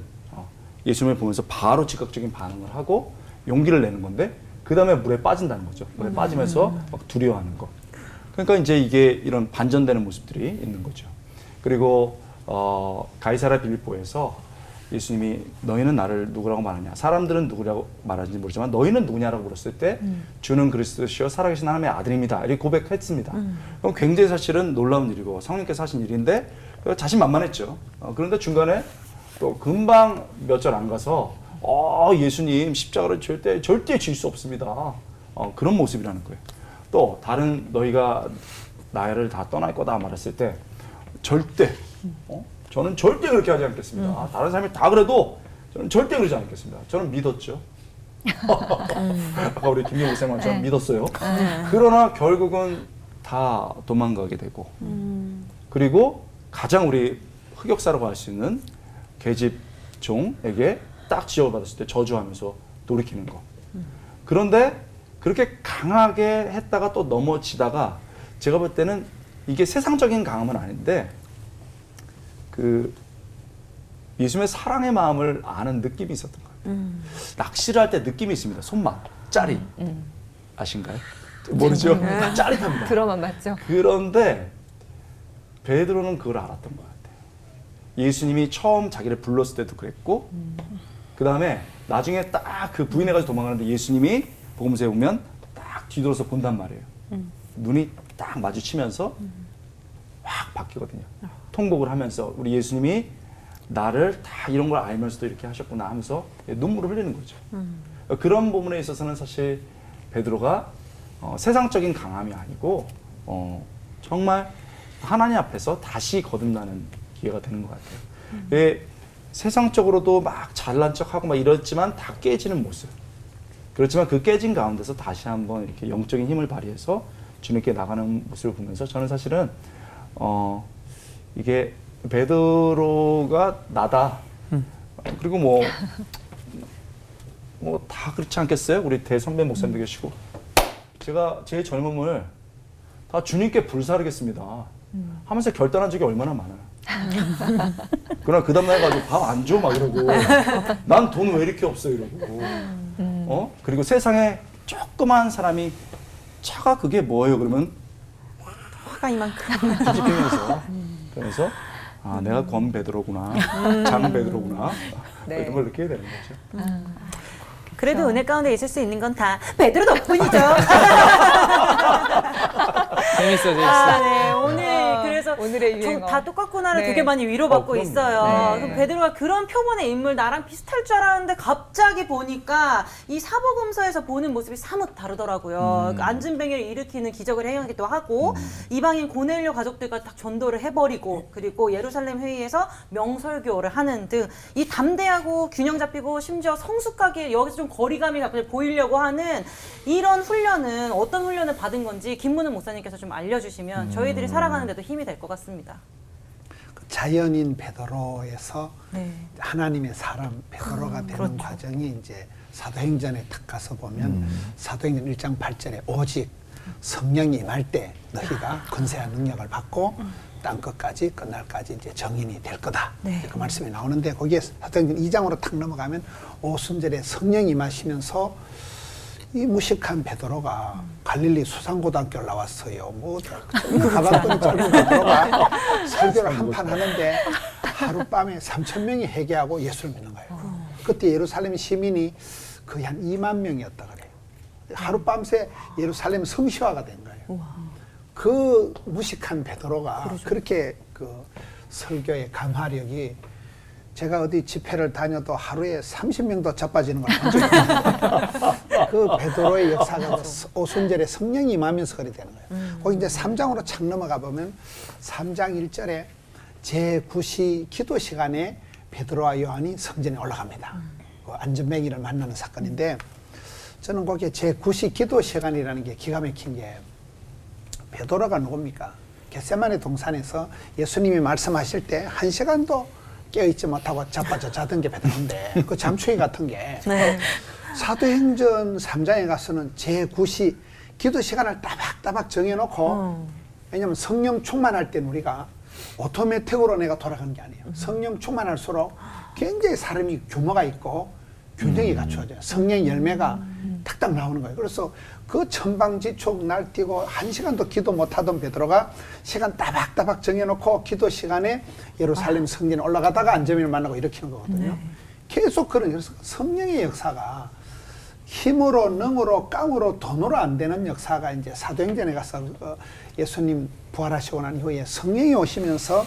예수님을 보면서 바로 즉각적인 반응을 하고 용기를 내는 건데 그 다음에 물에 빠진다는 거죠. 물에 빠지면서 막 두려워하는 거. 그러니까 이제 이게 이런 반전되는 모습들이 있는 거죠. 그리고 가이사랴 빌립보에서 예수님이 너희는 나를 누구라고 말하냐? 사람들은 누구라고 말하는지 모르지만 너희는 누구냐라고 물었을 때 주는 그리스도시요 살아계신 하나님의 아들입니다. 이렇게 고백했습니다. 그럼 굉장히 사실은 놀라운 일이고 성령께서 하신 일인데 자신만만했죠. 그런데 중간에 또 금방 몇 절 안 가서 예수님 십자가를 절대 질 수 없습니다. 그런 모습이라는 거예요. 또 다른 너희가 나를 다 떠날 거다 말했을 때 절대 저는 절대 그렇게 하지 않겠습니다. 다른 사람이 다 그래도 저는 절대 그러지 않겠습니다. 저는 믿었죠. 아까 우리 김영우 쌤처럼 믿었어요. 그러나 결국은 다 도망가게 되고 그리고 가장 우리 흑역사라고 할 수 있는 계집 종에게 딱 지적을 받았을 때 저주하면서 돌이키는 거. 그런데 그렇게 강하게 했다가 또 넘어지다가 제가 볼 때는 이게 세상적인 강함은 아닌데 그 예수님의 사랑의 마음을 아는 느낌이 있었던 거예요. 낚시를 할 때 느낌이 있습니다. 손맛, 짜릿. 아신가요? 모르죠? 짜릿합니다. 들어만 맞죠? 그런데 베드로는 그걸 알았던 것 같아요. 예수님이 처음 자기를 불렀을 때도 그랬고 그 다음에 나중에 딱 그 부인해가지고 도망가는데 예수님이 복음서에 보면 딱 뒤돌아서 본단 말이에요. 눈이 딱 마주치면서 확 바뀌거든요. 통곡을 하면서 우리 예수님이 나를 다 이런 걸 알면서도 이렇게 하셨구나 하면서 눈물을 흘리는 거죠. 그런 부분에 있어서는 사실 베드로가 세상적인 강함이 아니고 정말 하나님 앞에서 다시 거듭나는 기회가 되는 것 같아요. 세상적으로도 막 잘난 척하고 막 이렇지만 다 깨지는 모습. 그렇지만 그 깨진 가운데서 다시 한번 이렇게 영적인 힘을 발휘해서 주님께 나가는 모습을 보면서 저는 사실은 이게 베드로가 나다. 그리고 뭐 다 그렇지 않겠어요? 우리 대선배 목사님도 계시고 제가 제 젊음을 다 주님께 불사르겠습니다 하면서 결단한 적이 얼마나 많아요. 그러나 그 다음날 가지고 밥 안 줘 막 이러고 난 돈 왜 이렇게 없어 이러고 그리고 세상에 조그만 사람이 차가 그게 뭐예요? 그러면 화가 이만큼. 그래서 내가 권 베드로구나 장 베드로구나 네. 이런 걸 느끼게 되는 거죠. 그래도 은혜 가운데 있을 수 있는 건 다 베드로 덕분이죠. 재밌어. 네. 오늘 그래서 오늘의 유행어. 다 똑같구나를 네. 되게 많이 위로받고 그럼요. 있어요. 네. 그럼 베드로가 그런 표본의 인물 나랑 비슷할 줄 알았는데 갑자기 보니까 이 사복음서에서 보는 모습이 사뭇 다르더라고요. 그 안진뱅이를 일으키는 기적을 행하기도 하고 이방인 고넬료 가족들과 딱 전도를 해버리고 그리고 예루살렘 회의에서 명설교를 하는 등 이 담대하고 균형 잡히고 심지어 성숙하게 여기서 좀 거리감이 갑자기 보이려고 하는 이런 훈련은 어떤 훈련을 받은 건지 김문은 목사님께서 좀 알려주시면 저희들이 살아가는 데도 힘이 될 것 같습니다. 그 자연인 베드로에서 네. 하나님의 사람 베드로가 되는 그렇죠. 과정이 이제 사도행전에 딱 가서 보면 사도행전 1장 8절에 오직 성령이 임할 때 너희가 권세와 능력을 받고 땅 끝까지 끝날까지 이제 정인이 될 거다. 네. 그 말씀이 나오는데 거기에 사도행전 2장으로 탁 넘어가면 오순절에 성령이 임하시면서 이 무식한 베드로가 갈릴리 수상고등학교를 나왔어요. 뭐 가봤더니 짧은 베드로가 설교를 한판 하는데 하룻밤에 3,000명이 회개하고 예수를 믿는 거예요. 그때 예루살렘 시민이 거의 한 2만 명이었다 그래요. 하룻밤새 예루살렘 성시화가 된 거예요. 그 무식한 베드로가 그렇게 그 설교의 감화력이, 제가 어디 집회를 다녀도 하루에 30명도 자빠지는 걸 본 적이 없어요. 그 베드로의 역사가 오순절에 성령이 임하면서 그리 되는 거예요. 거기 이제 3장으로 착 넘어가 보면 3장 1절에 제9시 기도 시간에 베드로와 요한이 성전에 올라갑니다. 그 안전뱅이를 만나는 사건인데, 저는 거기에 제9시 기도 시간이라는 게 기가 막힌 게, 베드로가 누굽니까? 겟세마네 동산에서 예수님이 말씀하실 때 1시간도 깨어있지 못하고 자빠져 자던 게 베드로인데, 그 잠추위 같은 게 사도행전 3장에 가서는 제9시 기도 시간을 따박따박 정해놓고, 왜냐하면 성령 충만할 때는 우리가 오토매틱으로 내가 돌아가는 게 아니에요. 성령 충만할수록 굉장히 사람이 규모가 있고 균형이 갖추어져요. 성령 열매가 탁탁 나오는 거예요. 그래서 그 천방지축 날뛰고 1시간도 기도 못하던 베드로가 시간 따박따박 정해놓고 기도 시간에 예루살렘 성전에 올라가다가 안전뱅이를 만나고 일으키는 거거든요. 계속 그래서 성령의 역사가 힘으로, 능으로, 깡으로, 돈으로 안 되는 역사가 이제 사도행전에 가서 예수님 부활하시고 난 이후에 성령이 오시면서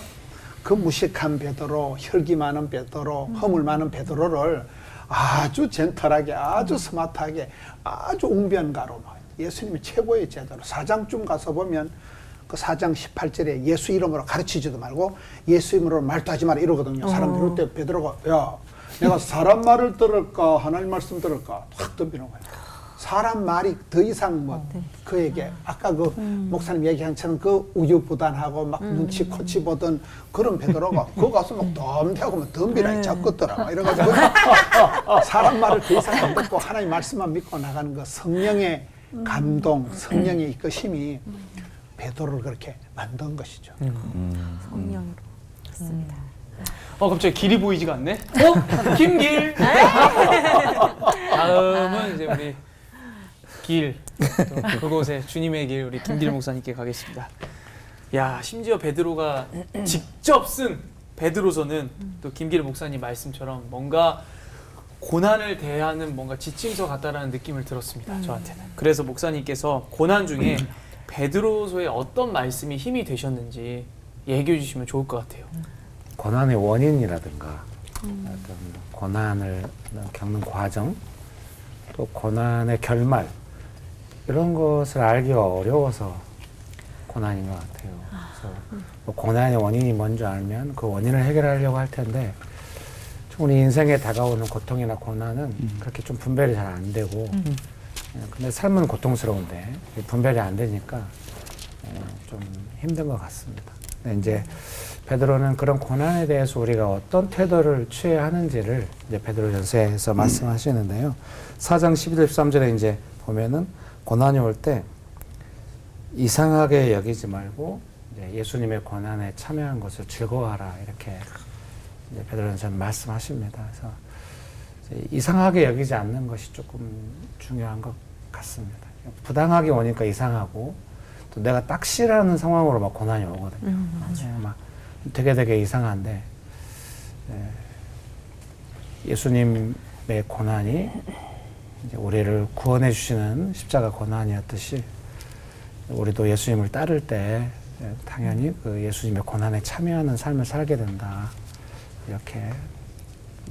그 무식한 베드로, 혈기 많은 베드로, 허물 많은 베드로를 아주 젠틀하게, 아주 스마트하게, 아주 웅변가로 예수님이 최고의 제자로, 4장쯤 가서 보면 그 4장 18절에 예수 이름으로 가르치지도 말고 예수 이름으로 말도 하지 마라 이러거든요. 사람들 그때 베드로가, 야, 내가 사람 말을 들을까 하나님 말씀 들을까 확 덤비는 거예요. 사람 말이 더 이상 뭐 그에게 아까 그 목사님 얘기한 처럼 그 우유부단하고 막 눈치 코치 보던 그런 베드로가 그거 가서 막 덤대하고 막 덤비라 잡겠더라 막 이래가지고 사람 말을 더 이상 안 듣고 하나님 말씀만 믿고 나가는 그 성령의 감동, 성령의 이끄심이 베드로를 그렇게 만든 것이죠. 성령으로. 맞습니다. 갑자기 길이 보이지가 않네. 김길. 다음은 이제 우리 길, 또 그곳에 주님의 길, 우리 김길 목사님께 가겠습니다. 야, 심지어 베드로가 직접 쓴 베드로서는 또 김길 목사님 말씀처럼 뭔가 고난을 대하는 뭔가 지침서 같다라는 느낌을 들었습니다. 저한테는. 그래서 목사님께서 고난 중에 베드로서의 어떤 말씀이 힘이 되셨는지 얘기해 주시면 좋을 것 같아요. 고난의 원인이라든가 어떤 고난을 겪는 과정, 또 고난의 결말, 이런 것을 알기가 어려워서 고난인 것 같아요. 그래서 뭐 고난의 원인이 뭔지 알면 그 원인을 해결하려고 할 텐데, 좀 우리 인생에 다가오는 고통이나 고난은 그렇게 좀 분별이 잘 안 되고, 근데 삶은 고통스러운데 분별이 안 되니까 좀 힘든 것 같습니다. 근데 이제 베드로는 그런 고난에 대해서 우리가 어떤 태도를 취해야 하는지를 이제 베드로전서에서 말씀하시는데요. 4장 12절 13절에 이제 보면은 고난이 올 때 이상하게 여기지 말고 이제 예수님의 고난에 참여한 것을 즐거워하라, 이렇게 이제 베드로전서는 말씀하십니다. 그래서 이상하게 여기지 않는 것이 조금 중요한 것 같습니다. 부당하게 오니까 이상하고, 또 내가 딱 싫어하는 상황으로 막 고난이 오거든요. 막 되게 이상한데, 예수님의 고난이 이제 우리를 구원해 주시는 십자가 고난이었듯이, 우리도 예수님을 따를 때 당연히 그 예수님의 고난에 참여하는 삶을 살게 된다, 이렇게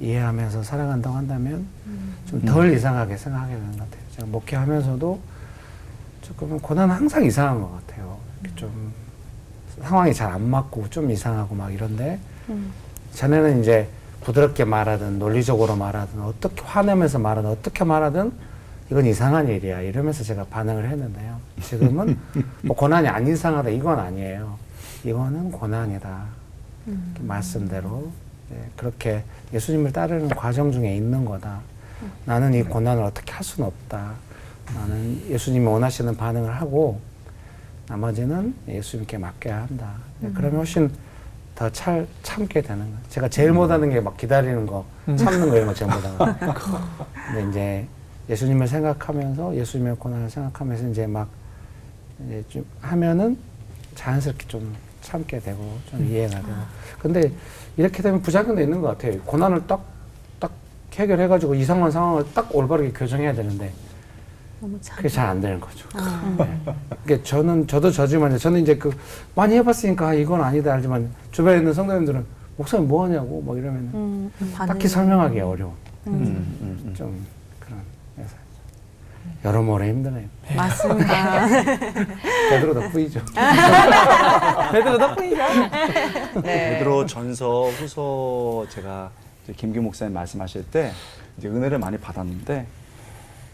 이해하면서 살아간다고 한다면 좀 덜 이상하게 생각하게 되는 것 같아요. 제가 목회하면서도 조금 고난은 항상 이상한 것 같아요. 좀 상황이 잘 안 맞고 좀 이상하고 막 이런데, 전에는 이제 부드럽게 말하든 논리적으로 말하든 어떻게 화내면서 말하든 어떻게 말하든 이건 이상한 일이야 이러면서 제가 반응을 했는데요. 지금은 뭐 고난이 안 이상하다 이건 아니에요. 이거는 고난이다. 말씀대로 그렇게 예수님을 따르는 과정 중에 있는 거다. 나는 이 고난을 어떻게 할 수는 없다. 나는 예수님이 원하시는 반응을 하고 나머지는 예수님께 맡겨야 한다. 그러면 훨씬 더 참게 되는 거예요. 제가 제일 못하는 게 막 기다리는 거, 참는 거 이런 거 제일 못하거든요. 근데 이제 예수님을 생각하면서 예수님의 고난을 생각하면서 이제 막 이제 좀 하면은 자연스럽게 좀 참게 되고 좀 이해가 되고. 근데 이렇게 되면 부작용도 있는 것 같아요. 고난을 딱 해결해가지고 이상한 상황을 딱 올바르게 교정해야 되는데 너무 참. 그게 잘 안 되는 거죠. 그러니까 저도 저지만 저는 이제 그 많이 해봤으니까 이건 아니다 알지만 주변에 있는 성도님들은 목사님 뭐 하냐고 막 이러면 딱히 설명하기 어려운 좀 그런 회사. 여러모로 힘드네요. 맞습니다. 베드로 덕분이죠. 베드로 덕분이죠. 베드로 전서 후서 제가 이제 김규 목사님 말씀하실 때 이제 은혜를 많이 받았는데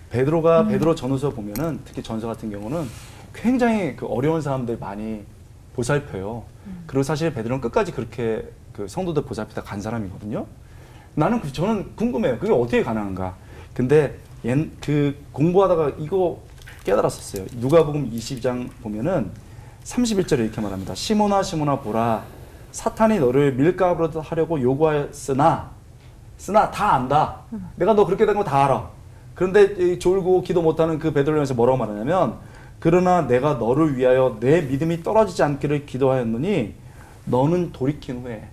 베드로가 베드로 전후서 보면은 특히 전서 같은 경우는 굉장히 그 어려운 사람들 많이 보살펴요. 그리고 사실 베드로는 끝까지 그렇게 그 성도들 보살피다 간 사람이거든요. 저는 궁금해요. 그게 어떻게 가능한가? 근데 그 공부하다가 이거 깨달았었어요. 누가복음 22장 보면은 31절에 이렇게 말합니다. 시몬아 시몬아 보라 사탄이 너를 밀가부로 하려고 요구하였으나 다 안다. 내가 너 그렇게 된 거 다 알아. 그런데 졸고 기도 못하는 그 베드로에서 뭐라고 말하냐면 그러나 내가 너를 위하여 내 믿음이 떨어지지 않기를 기도하였느니 너는 돌이킨 후에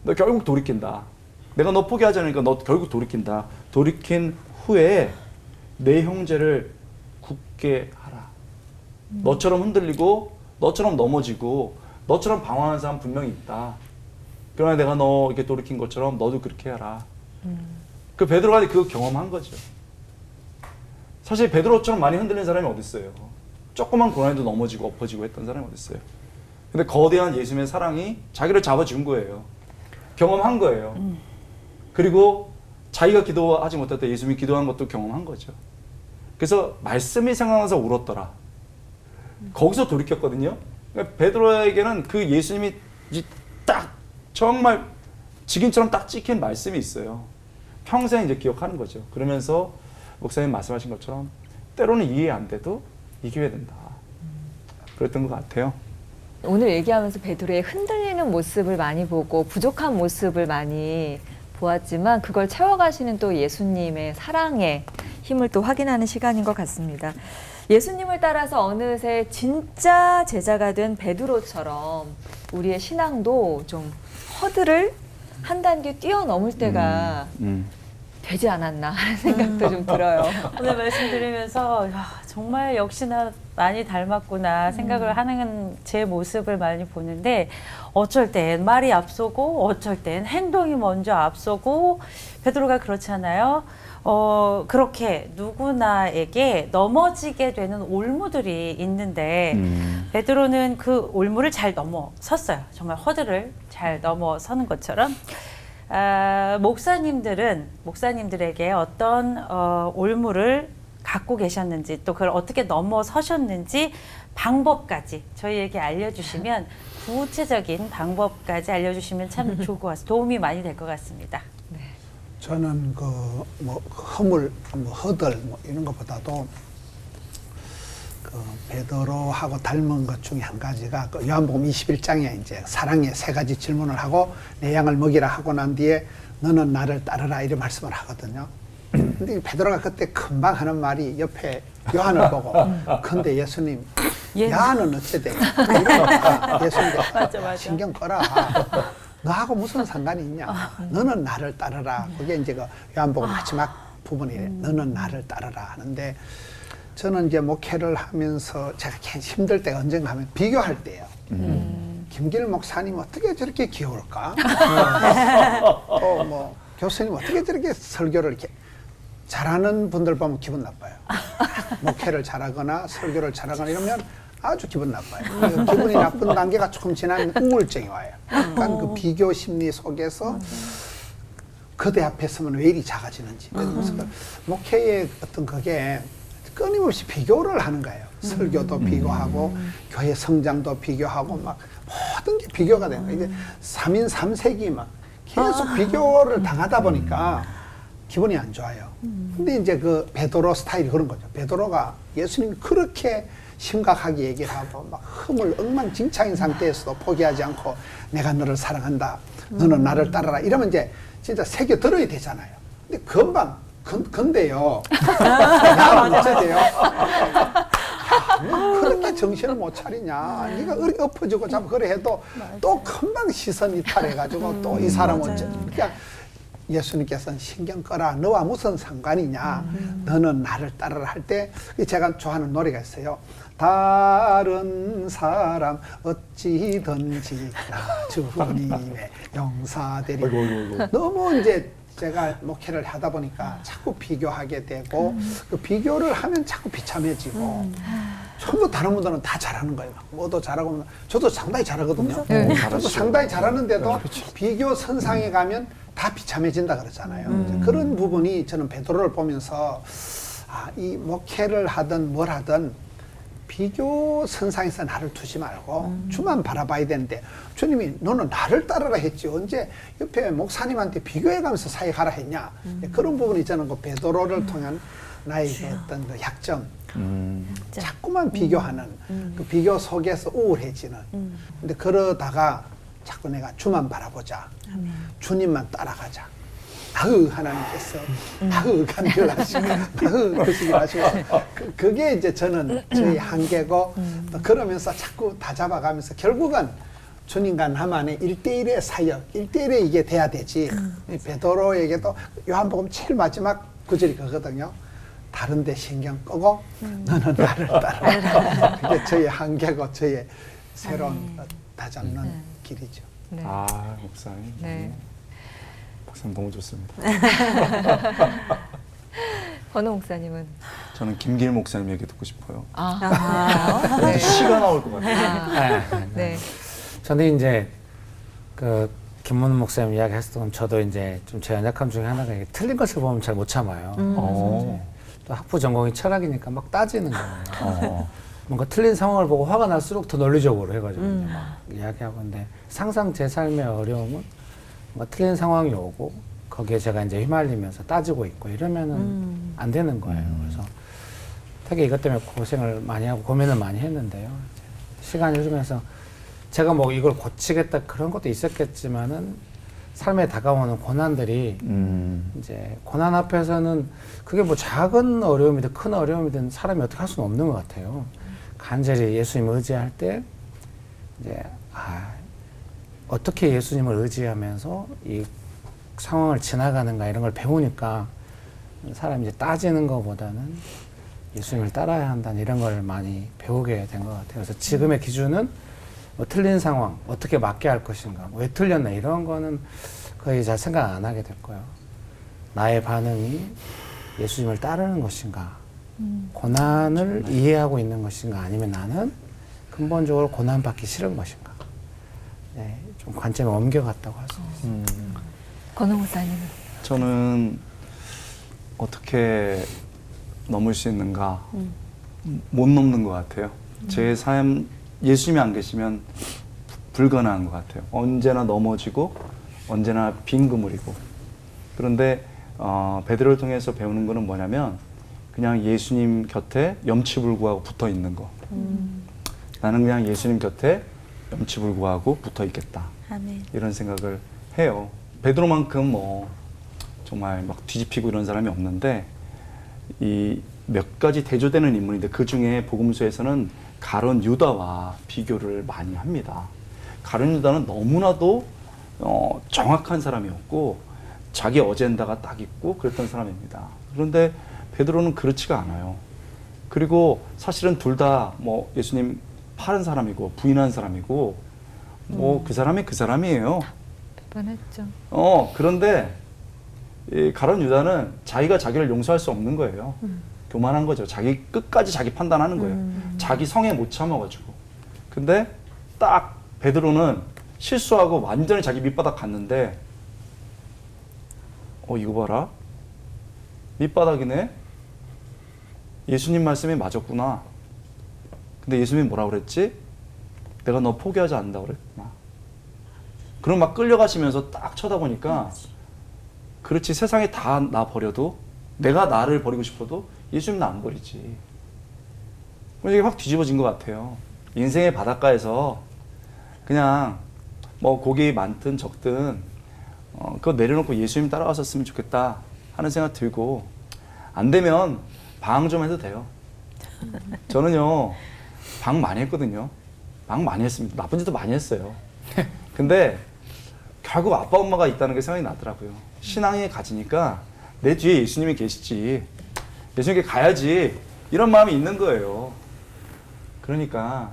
너 결국 돌이킨다. 내가 너 포기하지 않으니까 너 결국 돌이킨다. 돌이킨 후에 내 형제를 굳게 하라. 너처럼 흔들리고 너처럼 넘어지고 너처럼 방황하는 사람 분명히 있다. 그러나 내가 너 이렇게 돌이킨 것처럼 너도 그렇게 해라. 그 베드로가 그거 경험한 거죠. 사실 베드로처럼 많이 흔들린 사람이 어디 있어요? 조그만 고난에도 넘어지고 엎어지고 했던 사람이 어디 있어요? 근데 거대한 예수님의 사랑이 자기를 잡아준 거예요. 경험한 거예요. 그리고 자기가 기도하지 못할 때 예수님이 기도한 것도 경험한 거죠. 그래서 말씀이 생각나서 울었더라. 거기서 돌이켰거든요. 그러니까 베드로에게는 그 예수님이 딱 정말 직인처럼 딱 찍힌 말씀이 있어요. 평생 이제 기억하는 거죠. 그러면서 목사님 말씀하신 것처럼 때로는 이해 안 돼도 이겨야 된다. 그랬던 것 같아요. 오늘 얘기하면서 베드로의 흔들리는 모습을 많이 보고 부족한 모습을 많이 보았지만 그걸 채워가시는 또 예수님의 사랑의 힘을 또 확인하는 시간인 것 같습니다. 예수님을 따라서 어느새 진짜 제자가 된 베드로처럼 우리의 신앙도 좀 허들을 한 단계 뛰어넘을 때가 되지 않았나 하는 생각도 좀 들어요. 오늘 말씀 들으면서 야, 정말 역시나 많이 닮았구나 생각을 하는 제 모습을 많이 보는데 어쩔 땐 말이 앞서고 어쩔 땐 행동이 먼저 앞서고 베드로가 그렇잖아요. 그렇게 누구나에게 넘어지게 되는 올무들이 있는데 베드로는 그 올무를 잘 넘어섰어요. 정말 허들을 잘 넘어서는 것처럼 목사님들에게 어떤 올무를 갖고 계셨는지 또 그걸 어떻게 넘어서셨는지 방법까지 저희에게 알려주시면 구체적인 방법까지 알려주시면 참 좋을 것 같습니다. 도움이 많이 될 것 같습니다. 저는 허물, 허들 이런 것보다도 그 베드로하고 닮은 것 중에 한 가지가 그 요한복음 21장에 이제 사랑의 세 가지 질문을 하고 내 양을 먹이라 하고 난 뒤에 너는 나를 따르라 이런 말씀을 하거든요. 근데 베드로가 그때 금방 하는 말이 옆에 요한을 보고 근데 예수님 야는 어째 돼? 이러니까 예수님 맞아. 신경 꺼라. 너하고 무슨 상관이 있냐? 너는 나를 따르라. 그게 이제 그 요한복음 마지막 부분이래. 너는 나를 따르라 하는데 저는 이제 목회를 하면서 제가 힘들 때가 언젠가 하면 비교할 때예요. 김길 목사님 어떻게 저렇게 귀여울까? 또 교수님 어떻게 저렇게 설교를 이렇게 잘하는 분들 보면 기분 나빠요. 목회를 잘하거나 설교를 잘하거나 이러면 아주 기분 나빠요. 기분이 나쁜 단계가 조금 지나면 우울증이 와요. 약간 그 비교 심리 속에서 그대 앞에 서면 왜 이리 작아지는지. 그래서 목회의 어떤 그게 끊임없이 비교를 하는 거예요. 설교도 비교하고 교회 성장도 비교하고 막 모든 게 비교가 되는 거예요. 이게 3인 3색이 막 계속 비교를 당하다 보니까 기분이 안 좋아요. 근데 이제 그 베드로 스타일이 그런 거죠. 베드로가 예수님이 그렇게 심각하게 얘기를 하고 막 흠을 엉망진창인 상태에서도 포기하지 않고 내가 너를 사랑한다. 너는 나를 따르라. 이러면 이제 진짜 새겨 들어야 되잖아요. 근데 금방 근데요. 야, 문제돼요. 뭐 그렇게 정신을 못 차리냐. 네가 어리 엎어지고 자꾸 그래 해도 또 금방 시선 이탈해가지고 또 이 사람은 그냥 예수님께서는 신경 꺼라. 너와 무슨 상관이냐. 너는 나를 따르라 할 때 제가 좋아하는 노래가 있어요. 다른 사람 어찌든지 나 주님의 용사되리. 너무 이제 제가 목회를 하다 보니까 자꾸 비교하게 되고 그 비교를 하면 자꾸 비참해지고 전부 다른 분들은 다 잘하는 거예요. 뭐도 잘하고 저도 상당히 잘하거든요. 저도 상당히 잘하는데도 비교 선상에 가면 다 비참해진다 그러잖아요. 그런 부분이 저는 베드로를 보면서 이 목회를 하든 뭘 하든 비교 선상에서 나를 두지 말고 주만 바라봐야 되는데 주님이 너는 나를 따르라 했지 언제 옆에 목사님한테 비교해가면서 사역하라 했냐. 그런 부분이 저는 그 베드로를 통한 나의 그 어떤 그 약점 자꾸만 비교하는 그 비교 속에서 우울해지는 근데 그러다가 자꾸 내가 주만 바라보자 주님만 따라가자 아흐 하나님께서 아흐 간결하시고 아흐 거시기하시고 그게 이제 저는 저희 한계고 또 그러면서 자꾸 다잡아가면서 결국은 주님과 나만의 1대1의 사역 1대1의 이게 돼야 되지 이 베드로에게도 요한복음 제일 마지막 구절이 그거거든요. 다른 데 신경 끄고 너는 나를 따라 그게 저의 한계고 저의 새로운 다잡는 길이죠. 네. 목사님. 네. 목사님 너무 좋습니다. 권호 목사님은? 저는 김길 목사님 얘기 듣고 싶어요. 네. 시가 나올 것 같아요. 네. 저는 이제 그 김문호 목사님 이야기했던 건 저도 이제 좀 제 연약함 중에 하나가 이게 틀린 것을 보면 잘 못 참아요. 또 학부 전공이 철학이니까 막 따지는 거예요. 뭔가 틀린 상황을 보고 화가 날수록 더 논리적으로 해가지고 이제 막 이야기하고 근데 항상 제 삶의 어려움은 뭔가 틀린 상황이 오고 거기에 제가 이제 휘말리면서 따지고 있고 이러면은 안 되는 거예요. 그래서 되게 이것 때문에 고생을 많이 하고 고민을 많이 했는데요. 시간이 흐르면서 제가 뭐 이걸 고치겠다 그런 것도 있었겠지만은 삶에 다가오는 고난들이 이제 고난 앞에서는 그게 뭐 작은 어려움이든 큰 어려움이든 사람이 어떻게 할 수는 없는 것 같아요. 간절히 예수님을 의지할 때 이제 어떻게 예수님을 의지하면서 이 상황을 지나가는가 이런 걸 배우니까 사람이 이제 따지는 것보다는 예수님을 따라야 한다는 이런 걸 많이 배우게 된 것 같아요. 그래서 지금의 기준은 뭐 틀린 상황, 어떻게 맞게 할 것인가, 왜 틀렸나 이런 거는 거의 잘 생각 안 하게 될 거예요. 나의 반응이 예수님을 따르는 것인가, 고난을 이해하고 있는 것인가, 아니면 나는 근본적으로 고난받기 싫은 것인가. 네, 좀 관점이 옮겨갔다고 할 수 있습니다. 권호 목사님은? 저는 어떻게 넘을 수 있는가 못 넘는 것 같아요. 제 삶 예수님이 안 계시면 불가능한 것 같아요. 언제나 넘어지고 언제나 빈 그물이고. 그런데 베드로를 통해서 배우는 거는 뭐냐면 그냥 예수님 곁에 염치불구하고 붙어 있는 거. 나는 그냥 예수님 곁에 염치불구하고 붙어 있겠다. 아멘. 이런 생각을 해요. 베드로만큼 뭐 정말 막 뒤집히고 이런 사람이 없는데 이 몇 가지 대조되는 인물인데 그 중에 복음서에서는 가룟 유다와 비교를 많이 합니다. 가룟 유다는 너무나도 정확한 사람이었고 자기 어젠다가 딱 있고 그랬던 사람입니다. 그런데 베드로는 그렇지가 않아요. 그리고 사실은 둘 다 뭐 예수님 팔은 사람이고 부인한 사람이고 뭐 그 사람이 그 사람이에요. 뻔했죠. 그런데 이 가룟 유다는 자기가 자기를 용서할 수 없는 거예요. 교만한 거죠. 자기 끝까지 자기 판단하는 거예요. 자기 성에 못 참아가지고. 근데 딱 베드로는 실수하고 완전히 자기 밑바닥 갔는데 이거 봐라. 밑바닥이네. 예수님 말씀이 맞았구나. 근데 예수님이 뭐라 그랬지? 내가 너 포기하지 않는다고 그랬구나. 그럼 막 끌려가시면서 딱 쳐다보니까 그렇지 세상에 다 나 버려도 내가 나를 버리고 싶어도 예수님 나 안 버리지. 이게 확 뒤집어진 것 같아요. 인생의 바닷가에서 그냥 뭐 고기 많든 적든 그거 내려놓고 예수님 따라왔었으면 좋겠다 하는 생각 들고 안 되면 방황 좀 해도 돼요. 저는요, 방황 많이 했거든요. 방황 많이 했습니다. 나쁜 짓도 많이 했어요. 근데 결국 아빠 엄마가 있다는 게 생각이 나더라고요. 신앙에 가지니까 내 뒤에 예수님이 계시지. 예수님께 가야지. 이런 마음이 있는 거예요. 그러니까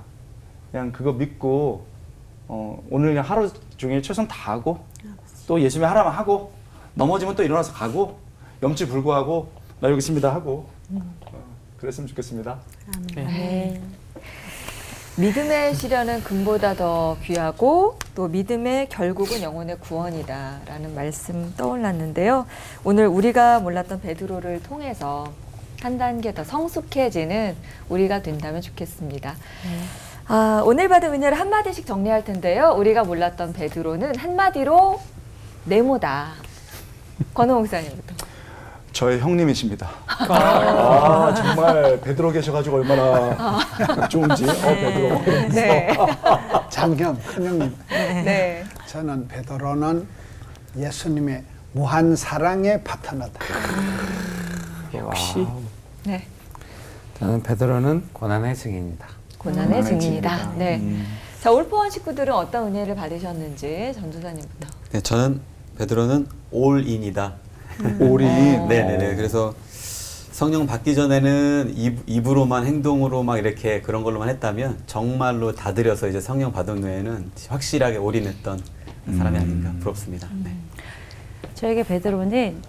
그냥 그거 믿고 오늘 그냥 하루 종일 최선 다하고 또 예수님이 하라면 하고 넘어지면 또 일어나서 가고 염치 불구하고 나 여기 있습니다 하고 그랬으면 좋겠습니다. 네. 믿음의 시련은 금보다 더 귀하고 또 믿음의 결국은 영혼의 구원이다라는 말씀 떠올랐는데요. 오늘 우리가 몰랐던 베드로를 통해서 한 단계 더 성숙해지는 우리가 된다면 좋겠습니다. 오늘 받은 은혜를 한마디씩 정리할 텐데요. 우리가 몰랐던 베드로는 한마디로 네모다. 권호 목사님부터. 저의 형님이십니다. 정말 베드로 계셔가지고 얼마나 좋은지. 베드로. 네. 장형, 큰형님. 네. 저는 베드로는 예수님의 무한 사랑의 파트너다. 역시. 네. 저는 베드로는 고난의 증인이다. 고난의 증인이다. 네. 자, 올포원 식구들은 어떤 은혜를 받으셨는지 전도사님부터. 네, 저는 베드로는 올인이다. 올인. 네네네. 그래서 성령 받기 전에는 입으로만 행동으로 막 이렇게 그런 걸로만 했다면 정말로 다 들여서 이제 성령 받은 후에는 확실하게 올인했던 사람이 아닌가 부럽습니다. 네. 저에게 베드로는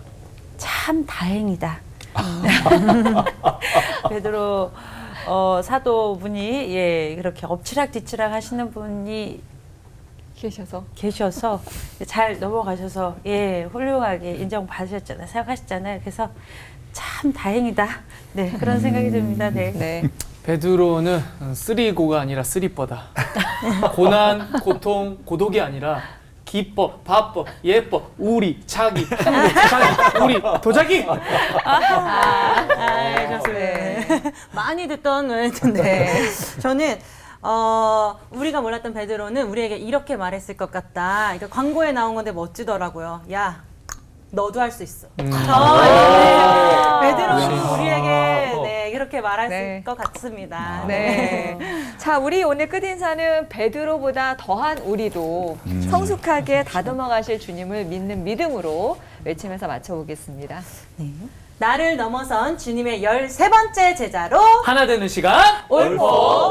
참 다행이다. 베드로 사도분이 그렇게 엎치락뒤치락 하시는 분이 계셔서 잘 넘어가셔서 훌륭하게 인정받으셨잖아요. 생각하셨잖아요. 그래서 참 다행이다. 네, 그런 생각이 듭니다. 네. 네. 베드로는 쓰리고가 아니라 쓰리뻐다. 고난, 고통, 고독이 아니라 기뻐, 바뻐, 예뻐, 우리, 자기, 한국, 자기, 우리, 도자기! 좋습니다. 많이 듣던 노래인데 저는 우리가 몰랐던 베드로는 우리에게 이렇게 말했을 것 같다. 그러니까 광고에 나온 건데 멋지더라고요. 야, 너도 할 수 있어. 베드로는 우리에게 그렇게 말할 것 같습니다. 네. 자, 우리 오늘 끝인사는 베드로보다 더한 우리도 성숙하게 다듬어 가실 주님을 믿는 믿음으로 외치면서 마쳐보겠습니다. 네. 나를 넘어선 주님의 13번째 제자로 하나 되는 시간 올포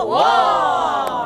원!